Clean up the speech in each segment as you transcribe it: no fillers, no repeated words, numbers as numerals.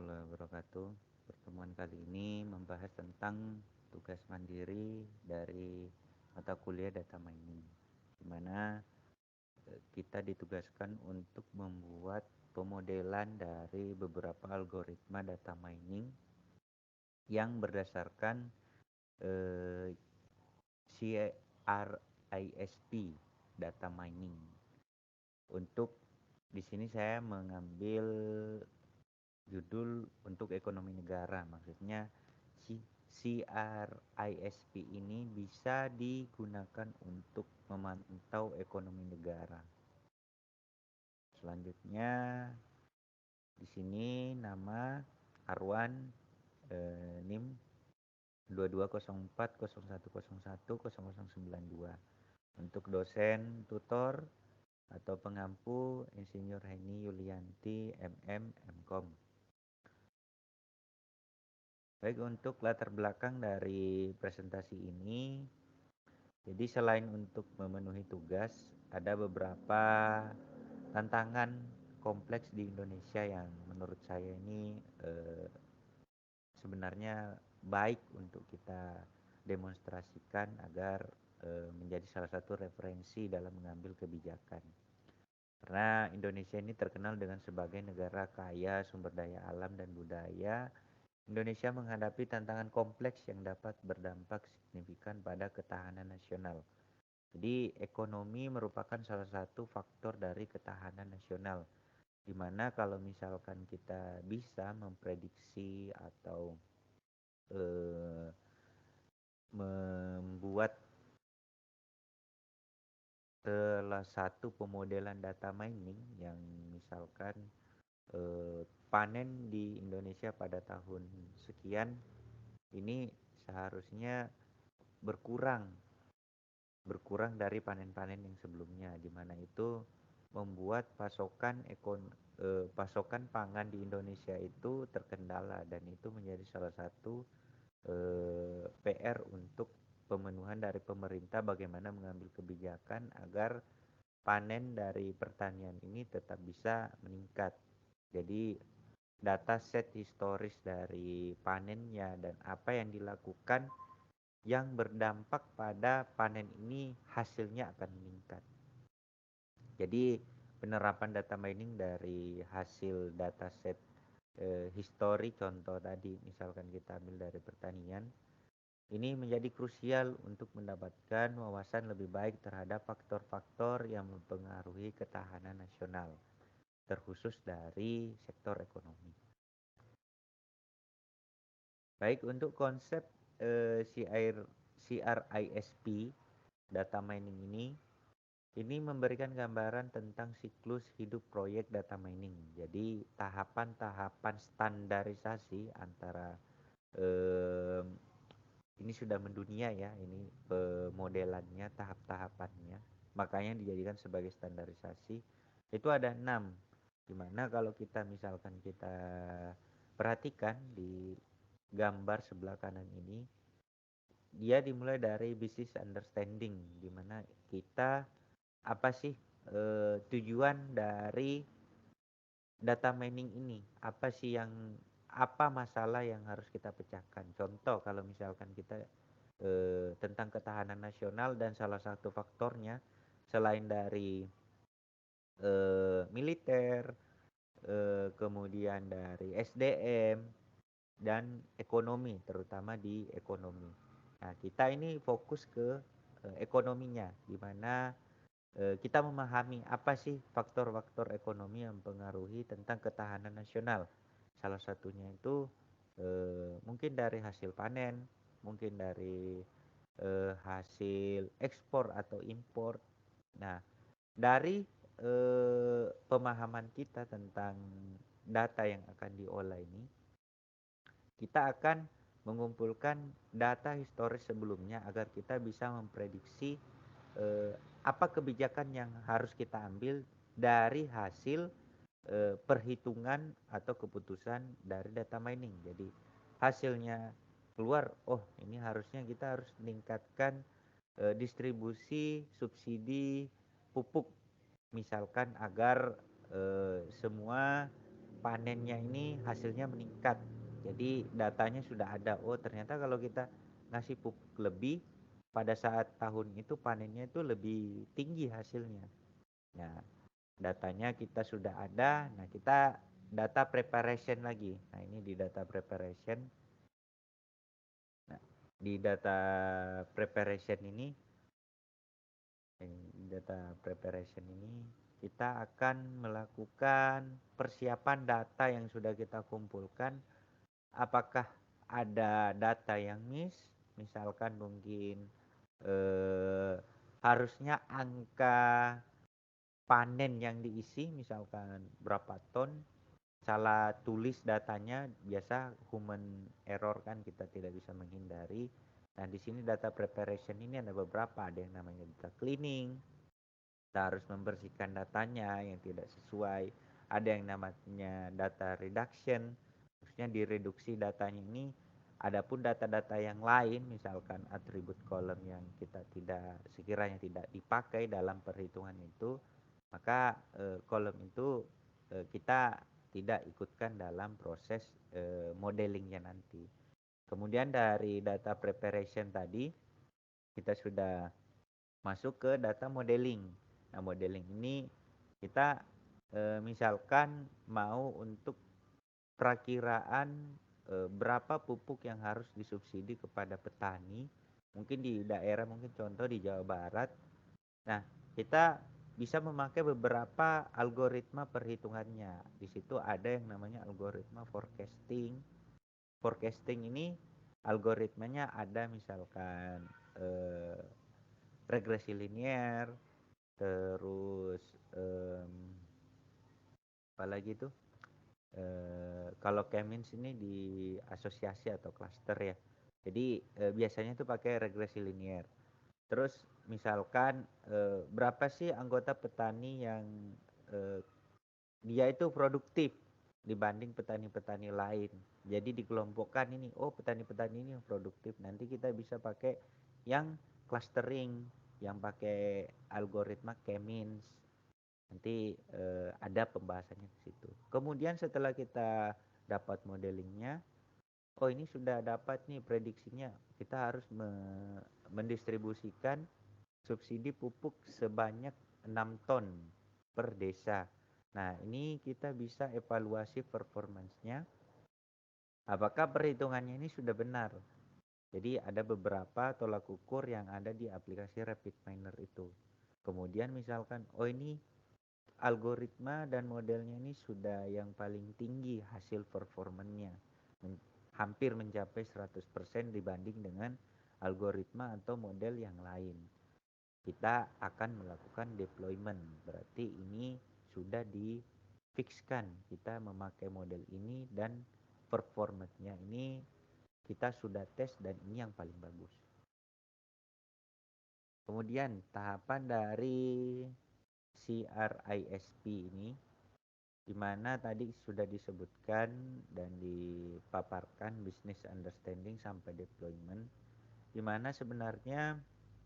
warahmatullahi wabarakatuh. Pertemuan kali ini membahas tentang tugas mandiri dari mata kuliah data mining, di mana kita ditugaskan untuk membuat pemodelan dari beberapa algoritma data mining yang berdasarkan eh, CRISP data mining. Untuk di sini saya mengambil judul untuk ekonomi negara, maksudnya CRISP ini bisa digunakan untuk memantau ekonomi negara. Selanjutnya di sini nama Arwan, NIM 220401010092. Untuk dosen tutor atau pengampu Insinyur Heni Yulianti MM Mkom. Baik, untuk latar belakang dari presentasi ini, jadi selain untuk memenuhi tugas, ada beberapa tantangan kompleks di Indonesia yang menurut saya ini sebenarnya baik untuk kita demonstrasikan agar menjadi salah satu referensi dalam mengambil kebijakan. Karena Indonesia ini terkenal dengan sebagai negara kaya sumber daya alam dan budaya, Indonesia menghadapi tantangan kompleks yang dapat berdampak signifikan pada ketahanan nasional. Jadi ekonomi merupakan salah satu faktor dari ketahanan nasional, di mana kalau misalkan kita bisa memprediksi atau membuat salah satu pemodelan data mining yang misalkan panen di Indonesia pada tahun sekian ini seharusnya berkurang dari panen-panen yang sebelumnya, di mana itu membuat pasokan pangan di Indonesia itu terkendala, dan itu menjadi salah satu PR untuk pemenuhan dari pemerintah bagaimana mengambil kebijakan agar panen dari pertanian ini tetap bisa meningkat. Jadi data set historis dari panennya dan apa yang dilakukan yang berdampak pada panen ini hasilnya akan meningkat. Jadi penerapan data mining dari hasil dataset histori contoh tadi misalkan kita ambil dari pertanian, ini menjadi krusial untuk mendapatkan wawasan lebih baik terhadap faktor-faktor yang mempengaruhi ketahanan nasional, terkhusus dari sektor ekonomi. Baik, untuk konsep CRISP data mining ini memberikan gambaran tentang siklus hidup proyek data mining. Jadi tahapan-tahapan standarisasi antara ini sudah mendunia ya, ini pemodelannya, tahap-tahapannya, makanya dijadikan sebagai standarisasi. Itu ada 6, dimana kalau kita misalkan kita perhatikan di gambar sebelah kanan ini, dia dimulai dari business understanding, dimana kita apa sih tujuan dari data mining ini, apa masalah yang harus kita pecahkan. Contoh kalau misalkan kita tentang ketahanan nasional, dan salah satu faktornya selain dari militer, kemudian dari SDM dan ekonomi, terutama di ekonomi. Nah, kita ini fokus ke ekonominya, di mana kita memahami apa sih faktor-faktor ekonomi yang mempengaruhi tentang ketahanan nasional. Salah satunya itu mungkin dari hasil panen, mungkin dari hasil ekspor atau impor. Nah, dari pemahaman kita tentang data yang akan diolah ini, kita akan mengumpulkan data historis sebelumnya agar kita bisa memprediksi apa kebijakan yang harus kita ambil dari hasil perhitungan atau keputusan dari data mining. Jadi hasilnya keluar, oh ini harusnya kita harus meningkatkan distribusi subsidi pupuk misalkan agar semua panennya ini hasilnya meningkat. Jadi datanya sudah ada. Oh ternyata kalau kita ngasih pupuk lebih, pada saat tahun itu panennya itu lebih tinggi hasilnya. Nah, datanya kita sudah ada. Nah, kita data preparation lagi. Nah, ini di data preparation. Nah, di data preparation ini, kita akan melakukan persiapan data yang sudah kita kumpulkan. Apakah ada data yang miss? Misalkan mungkin harusnya angka panen yang diisi misalkan berapa ton, salah tulis datanya, biasa human error kan, kita tidak bisa menghindari. Nah di sini data preparation ini ada beberapa, ada yang namanya data cleaning, kita harus membersihkan datanya yang tidak sesuai. Ada yang namanya data reduction, maksudnya direduksi datanya ini. Adapun data-data yang lain, misalkan atribut kolom yang kita tidak, sekiranya tidak dipakai dalam perhitungan itu, maka kolom itu kita tidak ikutkan dalam proses modelingnya nanti. Kemudian dari data preparation tadi, kita sudah masuk ke data modeling. Nah, modeling ini kita misalkan mau untuk perakiraan berapa pupuk yang harus disubsidi kepada petani, mungkin di daerah, mungkin contoh di Jawa Barat. Nah, kita bisa memakai beberapa algoritma perhitungannya. Di situ ada yang namanya algoritma forecasting. Forecasting ini algoritmanya ada misalkan regresi linear, terus apalagi tuh, kalau K-means ini di asosiasi atau cluster ya. Jadi biasanya tuh pakai regresi linear. Terus misalkan berapa sih anggota petani yang dia itu produktif dibanding petani-petani lain. Jadi dikelompokkan ini, oh petani-petani ini yang produktif. Nanti kita bisa pakai yang clustering, yang pakai algoritma K-means. Nanti ada pembahasannya di situ. Kemudian setelah kita dapat modelingnya, oh ini sudah dapat nih prediksinya, kita harus mendistribusikan subsidi pupuk sebanyak 6 ton per desa. Nah ini kita bisa evaluasi performansnya, apakah perhitungannya ini sudah benar. Jadi ada beberapa tolak ukur yang ada di aplikasi RapidMiner itu. Kemudian misalkan, oh ini algoritma dan modelnya ini sudah yang paling tinggi hasil performanya, hampir mencapai 100% dibanding dengan algoritma atau model yang lain. Kita akan melakukan deployment, berarti ini sudah difixkan, kita memakai model ini dan performanya ini kita sudah tes dan ini yang paling bagus. Kemudian tahapan dari CRISP ini, di mana tadi sudah disebutkan dan dipaparkan business understanding sampai deployment, di mana sebenarnya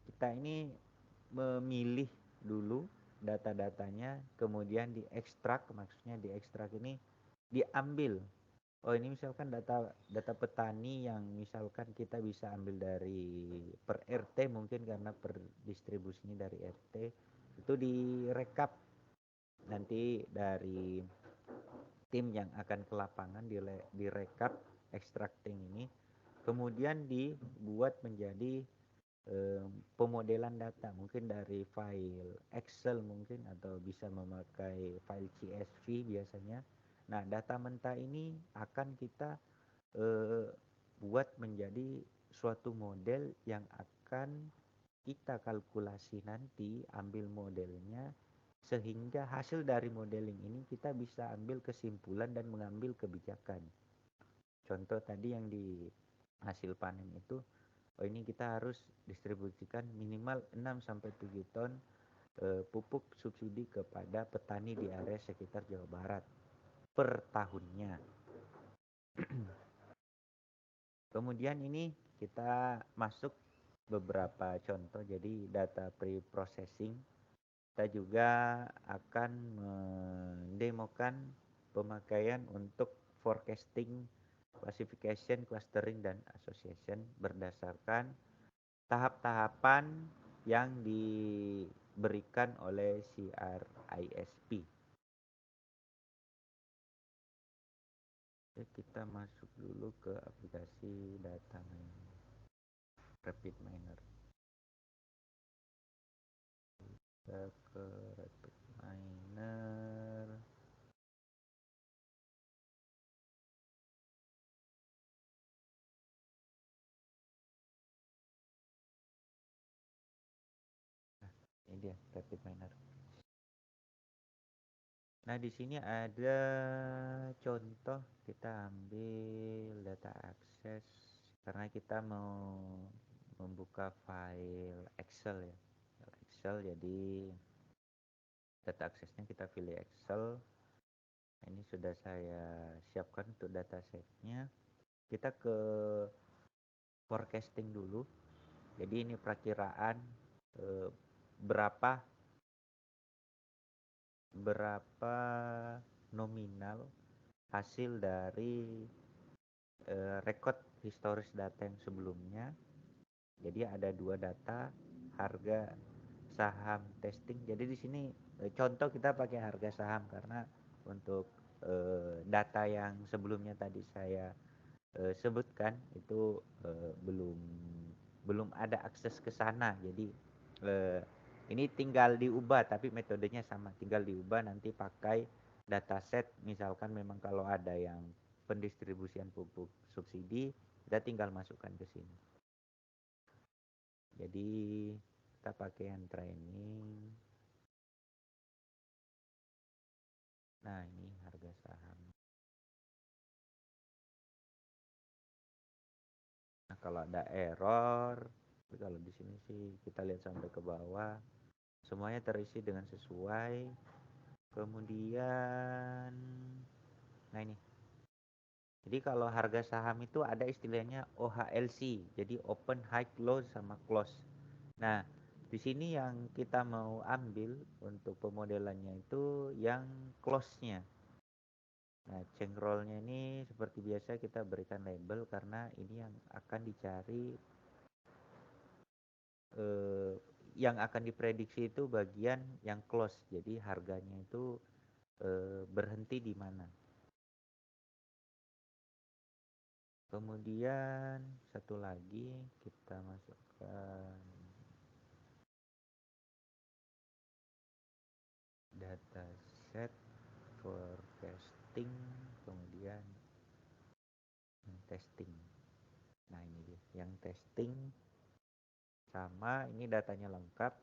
kita ini memilih dulu data-datanya, kemudian diekstrak, maksudnya diekstrak ini diambil. Oh ini misalkan data petani yang misalkan kita bisa ambil dari per RT, mungkin karena per distribusinya dari RT, itu direkap nanti dari tim yang akan ke lapangan, direkap extracting ini, kemudian dibuat menjadi pemodelan data, mungkin dari file Excel mungkin, atau bisa memakai file CSV biasanya. Nah data mentah ini akan kita buat menjadi suatu model yang akan kita kalkulasi nanti, ambil modelnya, sehingga hasil dari modeling ini kita bisa ambil kesimpulan dan mengambil kebijakan. Contoh tadi yang di hasil panen itu, oh ini kita harus distribusikan minimal 6-7 ton pupuk subsidi kepada petani di area sekitar Jawa Barat per tahunnya. Kemudian ini kita masuk beberapa contoh, jadi data pre-processing. Kita juga akan mendemokan pemakaian untuk forecasting, classification, clustering, dan association berdasarkan tahap-tahapan yang diberikan oleh CRISP. Oke, kita masuk dulu ke aplikasi data miner, Rapid Miner. Kita ke Rapid Miner. Nah, ini dia Rapid Miner. Nah, di sini ada contoh, kita ambil data akses karena kita mau membuka file Excel ya. Excel, jadi data aksesnya kita pilih Excel. Ini sudah saya siapkan untuk data setnya. Kita ke forecasting dulu. Jadi ini perakiraan berapa nominal hasil dari record historis data yang sebelumnya. Jadi ada dua data, harga saham testing. Jadi di sini contoh kita pakai harga saham karena untuk data yang sebelumnya tadi saya sebutkan itu belum ada akses ke sana. Jadi ini tinggal diubah, tapi metodenya sama, tinggal diubah nanti pakai dataset. Misalkan memang kalau ada yang pendistribusian pupuk subsidi, kita tinggal masukkan ke sini. Jadi kita pakai yang training. Nah, ini harga saham. Nah, kalau ada error, tapi kalau di sini sih kita lihat sampai ke bawah, semuanya terisi dengan sesuai. Kemudian, nah ini. Jadi kalau harga saham itu ada istilahnya OHLC, jadi open, high, low, sama close. Nah, di sini yang kita mau ambil untuk pemodelannya itu yang close-nya. Nah, cengkrolnya ini seperti biasa kita berikan label karena ini yang akan dicari, yang akan diprediksi itu bagian yang close. Jadi harganya itu berhenti di mana. Kemudian satu lagi kita masukkan dataset forecasting, kemudian testing. Nah, ini dia yang testing, sama ini datanya lengkap.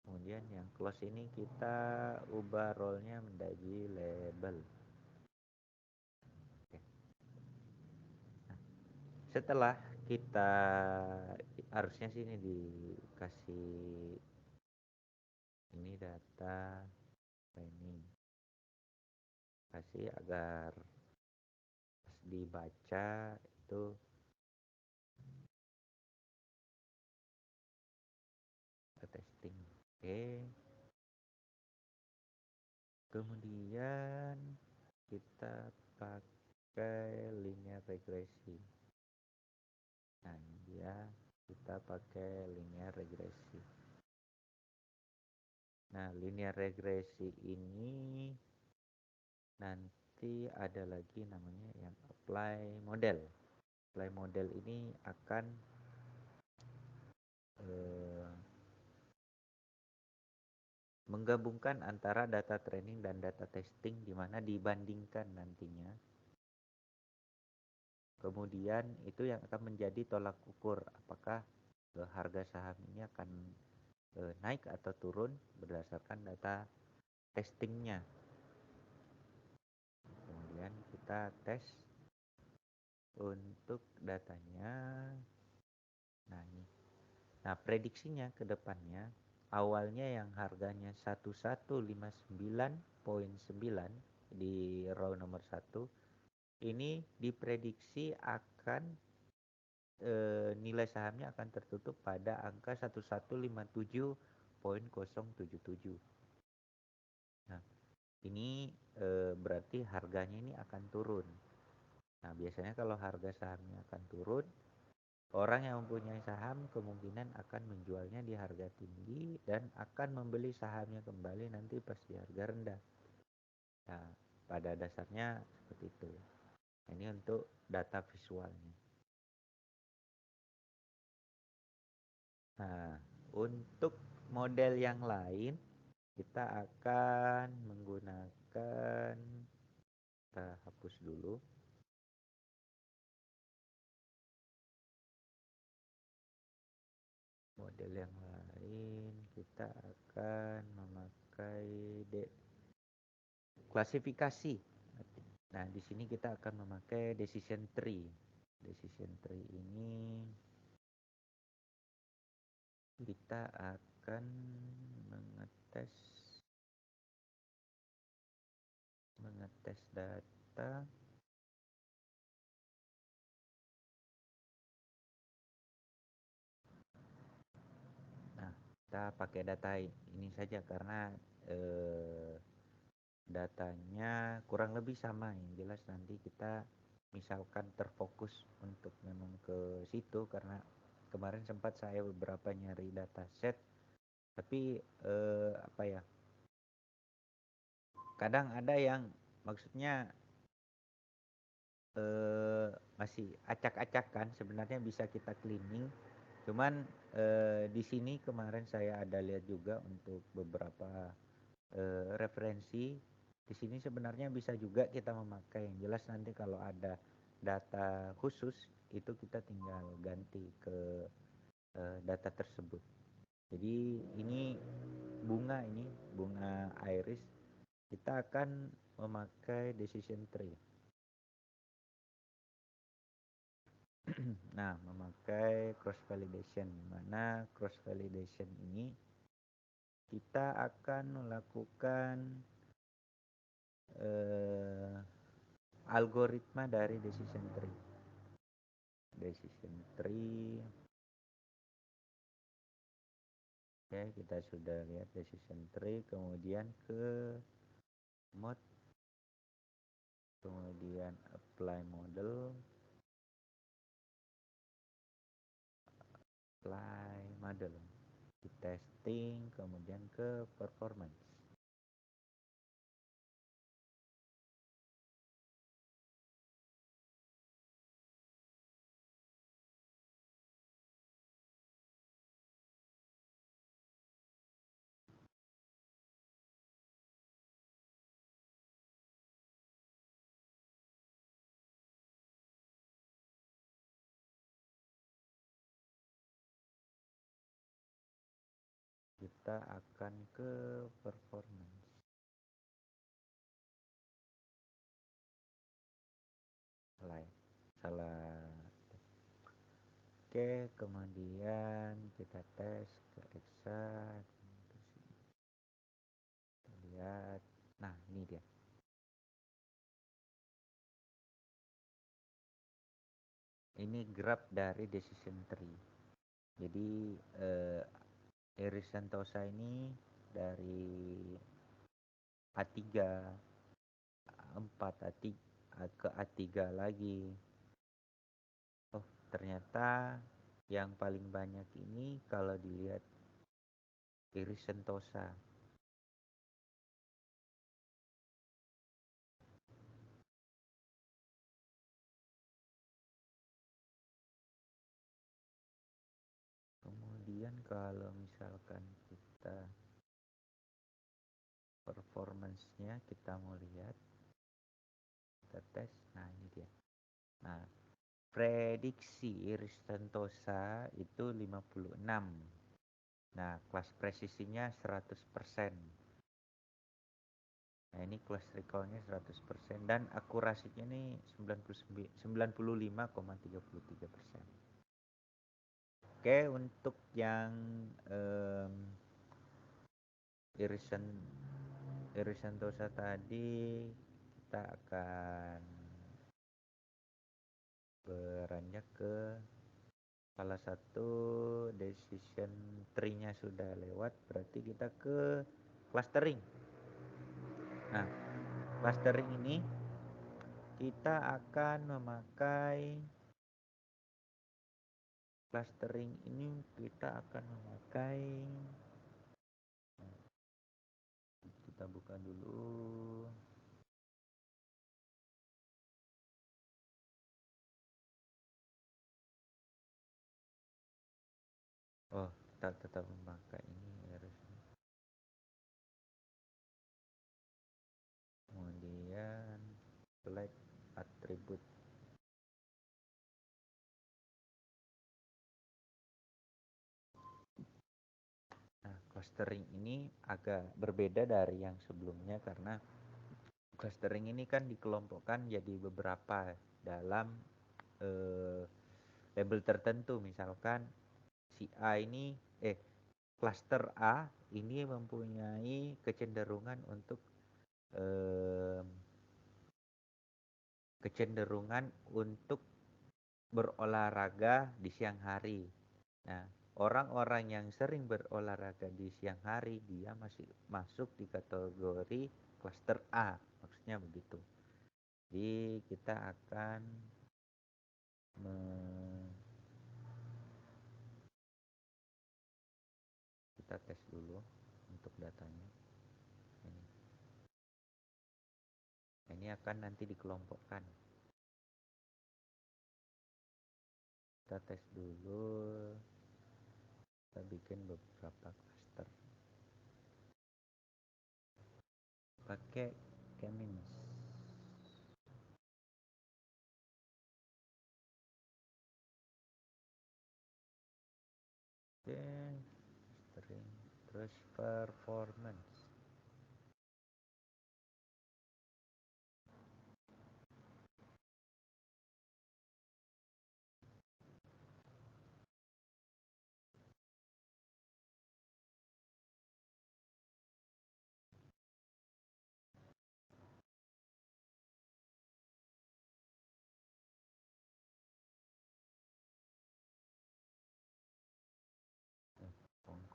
Kemudian yang close ini kita ubah role-nya menjadi label. Oke. Nah, setelah kita, harusnya sih ini dikasih ini data training, kasih agar dibaca itu testing. Oke. Kemudian kita pakai linear regresi. Nah, ini dia, kita pakai linear regresi. Nah, linear regresi ini nanti ada lagi namanya yang apply model. Apply model ini akan menggabungkan antara data training dan data testing, di mana dibandingkan nantinya. Kemudian itu yang akan menjadi tolak ukur apakah harga saham ini akan naik atau turun berdasarkan data testingnya. Kemudian kita tes untuk datanya. Nah, ini. Nah, prediksinya ke depannya, awalnya yang harganya 1159,9 di row nomor 1, ini diprediksi akan nilai sahamnya akan tertutup pada angka 1157,077. Nah, ini berarti harganya ini akan turun. Nah, biasanya kalau harga sahamnya akan turun, orang yang mempunyai saham kemungkinan akan menjualnya di harga tinggi dan akan membeli sahamnya kembali nanti pas di harga rendah. Nah, pada dasarnya seperti itu. Ini untuk data visualnya. Nah, untuk model yang lain kita akan menggunakan, kita hapus dulu. Model yang lain kita akan memakai klasifikasi. Nah, di sini kita akan memakai decision tree. Decision tree ini kita akan mengetes data. Nah, kita pakai data ini saja karena datanya kurang lebih sama. Yang jelas nanti kita misalkan terfokus untuk memang ke situ, karena kemarin sempat saya beberapa nyari data set, tapi apa ya, kadang ada yang maksudnya masih acak-acakan. Sebenarnya bisa kita cleaning, cuman di sini kemarin saya ada lihat juga untuk beberapa referensi. Di sini sebenarnya bisa juga kita memakai. Yang jelas nanti kalau ada data khusus itu kita tinggal ganti ke data tersebut. Jadi ini bunga iris, kita akan memakai decision tree. Nah, memakai cross validation, mana cross validation ini kita akan melakukan algoritma dari decision tree. Decision tree. Oke, kita sudah lihat decision tree, kemudian ke mode, kemudian apply model, di testing, kemudian ke performance. Kita akan ke performance. Salah. Oke, kemudian kita tes ke exact. Lihat. Nah, ini dia. Ini graph dari decision tree. Jadi Iris Sentosa ini dari A3, A4, ke A3 lagi. Oh, ternyata yang paling banyak ini kalau dilihat Iris Sentosa. Kemudian kalau misalkan kita performance-nya kita mau lihat, kita tes. Nah, ini dia. Nah, prediksi Iris Sentosa itu 56. Nah, kelas presisinya 100%. Nah, ini kelas recall-nya 100% dan akurasinya ini 95,33%. Oke, untuk yang Iris Sentosa tadi kita akan beranjak ke salah satu decision tree-nya sudah lewat, berarti kita ke clustering. Nah, clustering ini kita akan memakai kita buka dulu. Oh, kita tetap memakai ini harusnya. Kemudian select atribut. Nah, clustering ini agak berbeda dari yang sebelumnya karena clustering ini kan dikelompokkan jadi beberapa dalam label tertentu. Misalkan si A ini cluster A ini mempunyai kecenderungan untuk berolahraga di siang hari. Nah, orang-orang yang sering berolahraga di siang hari dia masih masuk di kategori cluster A, maksudnya begitu. Jadi kita akan kita tes dulu untuk datanya. Ini akan nanti dikelompokkan. Kita tes dulu. Kita bikin beberapa cluster. Pakai K-means. String terus performance.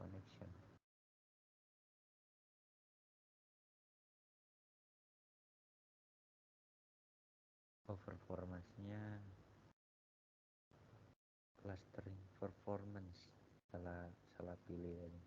Connection. Performance-nya clustering performance salah pilih ini.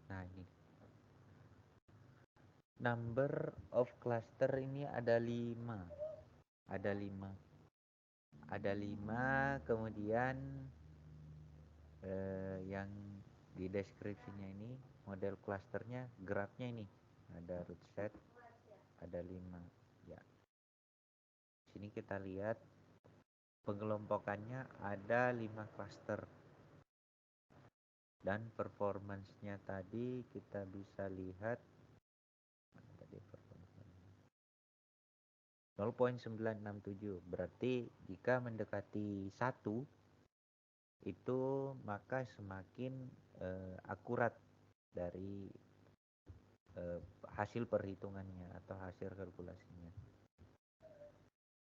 Nah, ini number of cluster ini ada 5. Ada 5, kemudian yang di deskripsinya ini model clusternya grafnya ini ada root set ada 5 ya. Sini kita lihat pengelompokannya ada 5 cluster dan performance-nya tadi kita bisa lihat 0.967. Berarti jika mendekati 1 itu maka semakin akurat dari hasil perhitungannya atau hasil kalkulasinya.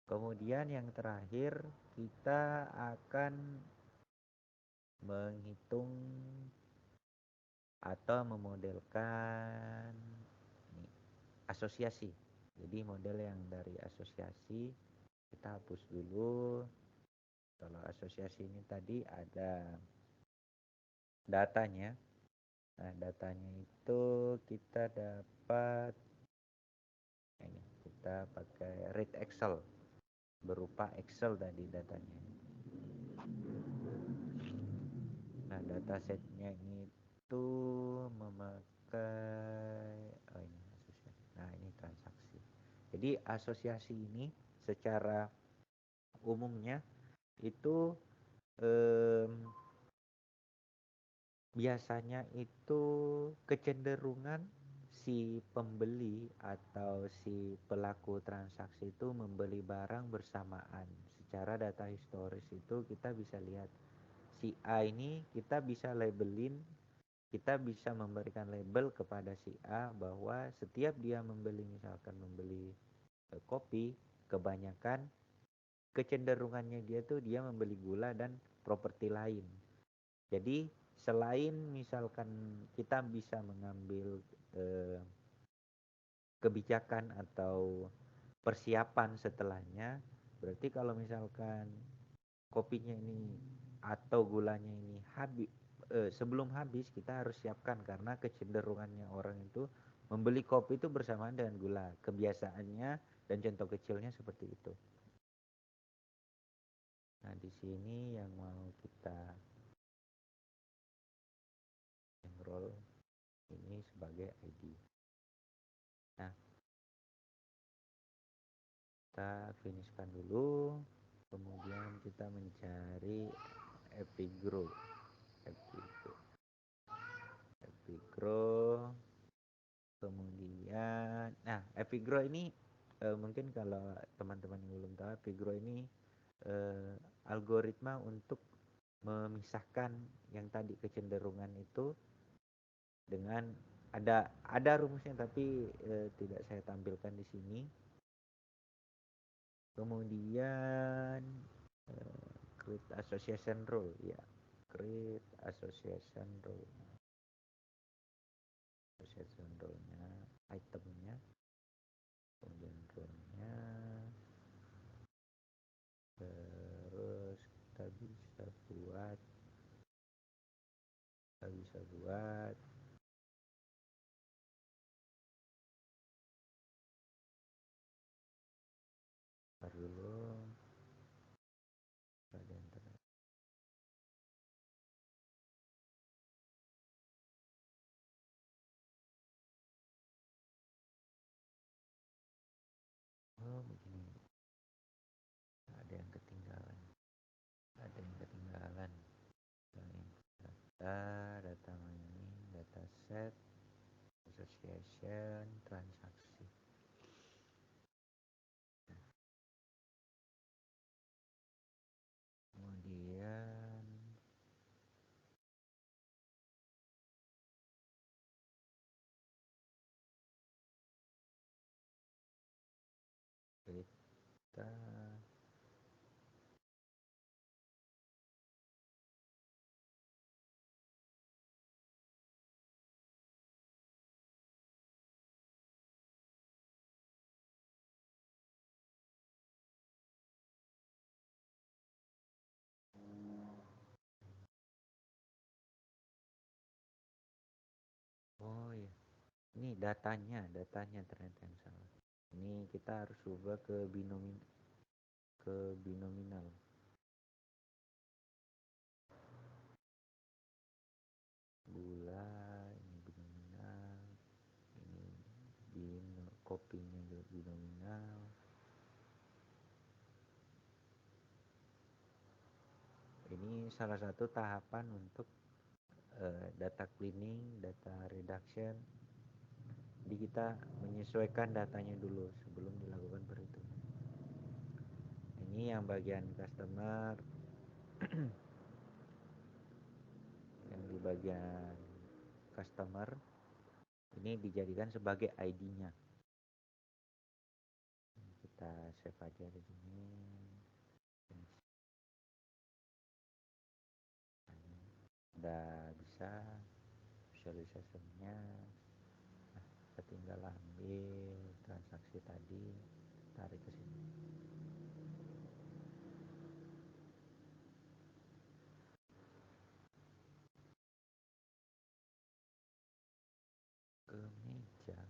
Kemudian yang terakhir kita akan menghitung atau memodelkan asosiasi. Jadi model yang dari asosiasi kita hapus dulu. Kalau asosiasi ini tadi ada datanya. Nah, datanya itu kita dapat ini kita pakai read Excel berupa Excel tadi datanya. Nah, datasetnya itu memakai ini asosiasi. Nah, ini transaksi. Jadi asosiasi ini secara umumnya itu biasanya itu kecenderungan si pembeli atau si pelaku transaksi itu membeli barang bersamaan. Secara data historis itu kita bisa lihat si A ini kita bisa labelin kita bisa memberikan label kepada si A bahwa setiap dia misalkan membeli kopi, kebanyakan kecenderungannya dia tuh dia membeli gula dan properti lain. Jadi selain misalkan kita bisa mengambil kebijakan atau persiapan setelahnya, berarti kalau misalkan kopinya ini atau gulanya ini sebelum habis kita harus siapkan, karena kecenderungannya orang itu membeli kopi itu bersamaan dengan gula, kebiasaannya dan contoh kecilnya seperti itu. Nah, di sini yang mau kita enroll ini sebagai ID. Nah, kita finishkan dulu, kemudian kita mencari Epigrow. Kemudian Epigrow ini mungkin kalau teman-teman yang belum tahu, Epigrow ini algoritma untuk memisahkan yang tadi kecenderungan itu dengan ada rumusnya, tapi tidak saya tampilkan di sini. Kemudian create association rule, ya, create association rule-nya, itemnya, kemudian rule-nya, terus kita bisa buat dulu begini, ada yang ketinggalan data mining, data set, association, transaksi. Kemudian kita ya, ini datanya ternyata yang salah. Ini kita harus ubah ke binominal. Gula ini binominal, ini kopinya juga binominal. Ini salah satu tahapan untuk data cleaning, data reduction. Jadi kita menyesuaikan datanya dulu sebelum dilakukan perhitungan. Ini yang bagian customer. Yang di bagian customer ini dijadikan sebagai ID-nya. Kita save aja di sini. Udah bisa visualisasinya. Kita tinggal ambil transaksi tadi, tarik ke sini. Ke meja.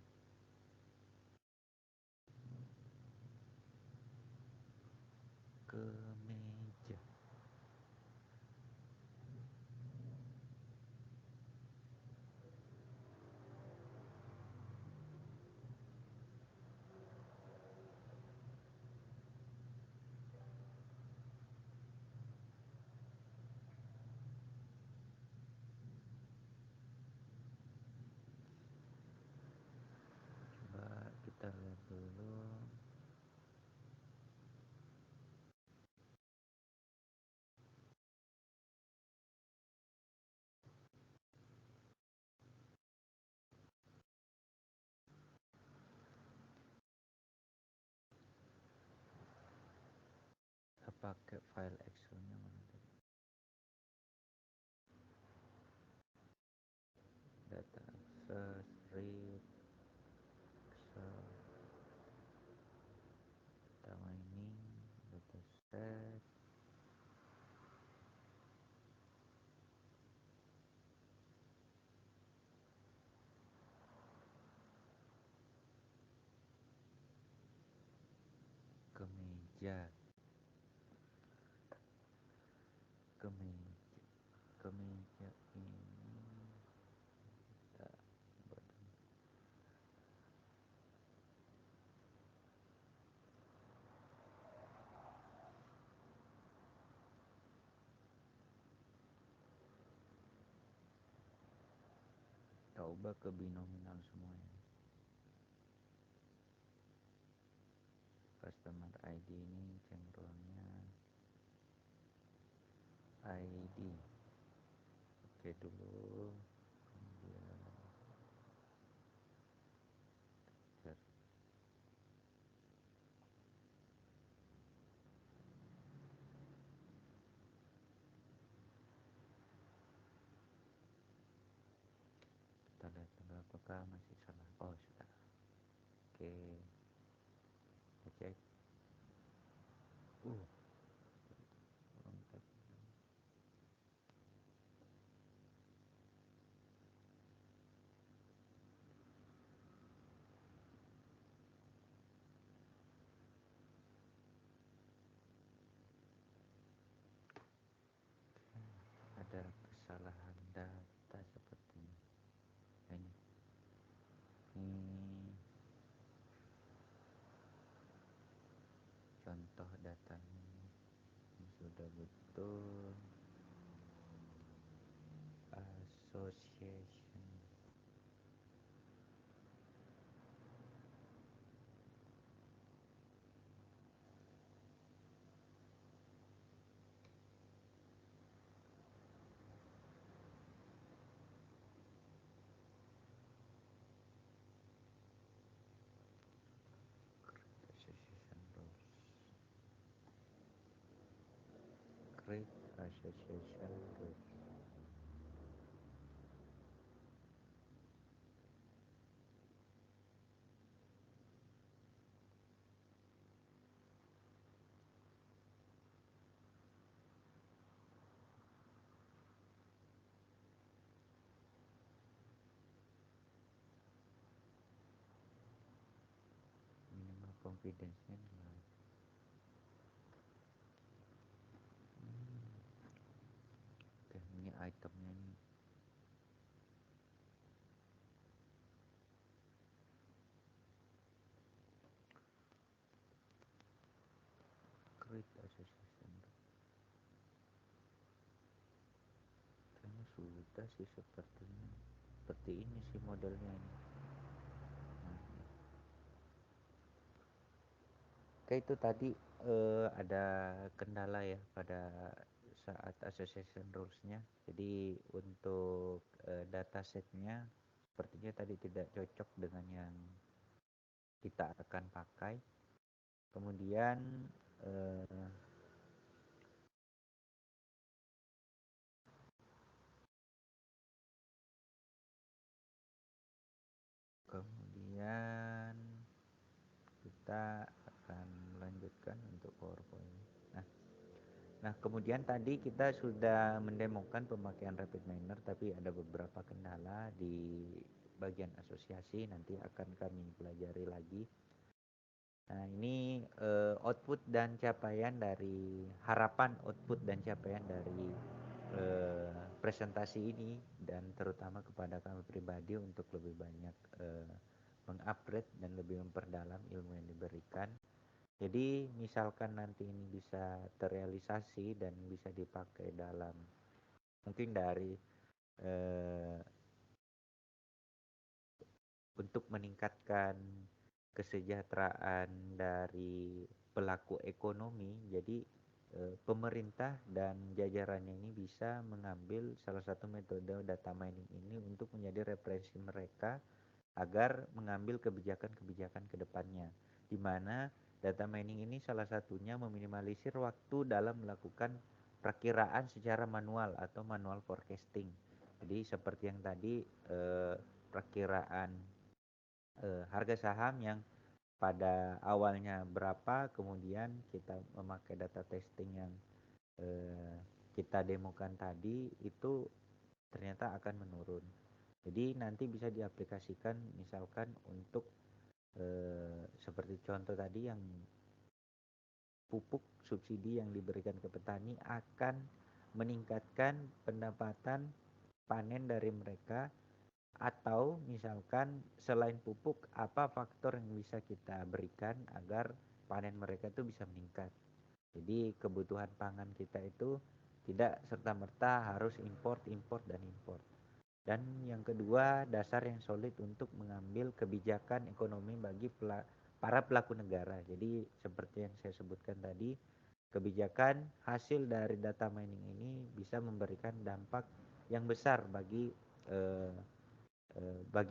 Coba kita lihat dulu. pakai file Excelnya mana tadi? Data access, read, Excel, data mining, data set, kemeja, kemeja, kemeja ini kita buat kita ubah ke binominal semuanya. Customer ID ini cenderungnya ID. Oke dulu, kemudian kita lihat dulu apakah masih salah. Oh sudah. Oke, kita cek. Uh, belum tadi. Ada kesalahan data sepertinya. Ini contoh datanya ini sudah betul. Association. Association rules. Create association rules. Minimal confidence-nya nilai. Oke, ini itemnya ini. Create association rules. Kayaknya sudah sih sepertinya. Seperti ini sih modelnya ini. Nah, oke itu tadi ada kendala ya pada saat association rules-nya. Jadi untuk datasetnya sepertinya tadi tidak cocok dengan yang kita akan pakai. Kemudian eh, kemudian kita akan melanjutkan untuk PowerPoint. Nah, nah kemudian tadi kita sudah mendemokan pemakaian Rapid Miner, tapi ada beberapa kendala di bagian asosiasi, nanti akan kami pelajari lagi. Nah ini output dan capaian dari harapan output dan capaian dari presentasi ini, dan terutama kepada kami pribadi untuk lebih banyak mengupgrade dan lebih memperdalam ilmu yang diberikan. Jadi misalkan nanti ini bisa terrealisasi dan bisa dipakai dalam mungkin dari eh, untuk meningkatkan kesejahteraan dari pelaku ekonomi. Jadi pemerintah dan jajarannya ini bisa mengambil salah satu metode data mining ini untuk menjadi referensi mereka agar mengambil kebijakan-kebijakan ke depannya. di mana data mining ini salah satunya meminimalisir waktu dalam melakukan perakiraan secara manual atau manual forecasting. Jadi seperti yang tadi perakiraan harga saham yang pada awalnya berapa, kemudian kita memakai data testing yang kita demokan tadi, itu ternyata akan menurun. Jadi nanti bisa diaplikasikan misalkan untuk seperti contoh tadi yang pupuk subsidi yang diberikan ke petani akan meningkatkan pendapatan panen dari mereka, atau misalkan selain pupuk apa faktor yang bisa kita berikan agar panen mereka itu bisa meningkat. Jadi kebutuhan pangan kita itu tidak serta-merta harus import dan import. Dan yang kedua, dasar yang solid untuk mengambil kebijakan ekonomi bagi para pelaku negara. Jadi seperti yang saya sebutkan tadi, kebijakan hasil dari data mining ini bisa memberikan dampak yang besar bagi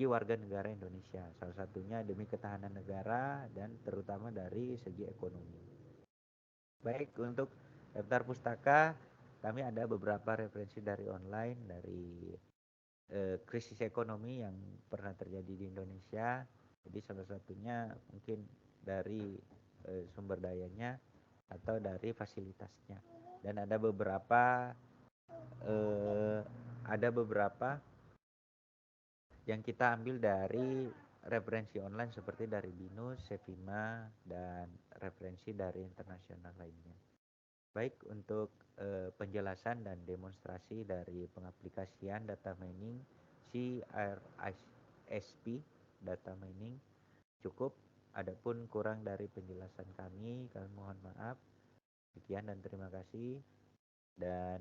warga negara Indonesia. Salah satunya demi ketahanan negara dan terutama dari segi ekonomi. Baik, untuk daftar pustaka kami ada beberapa referensi dari online, dari krisis ekonomi yang pernah terjadi di Indonesia. Jadi salah satunya mungkin dari sumber dayanya atau dari fasilitasnya. Dan eh, ada beberapa yang kita ambil dari referensi online seperti dari BINUS, Sevima, dan referensi dari internasional lainnya. Baik, untuk penjelasan dan demonstrasi dari pengaplikasian data mining CRISP data mining cukup. Adapun kurang dari penjelasan kami mohon maaf. Sekian dan terima kasih. Dan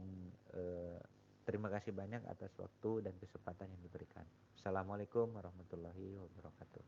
terima kasih banyak atas waktu dan kesempatan yang diberikan. Assalamualaikum warahmatullahi wabarakatuh.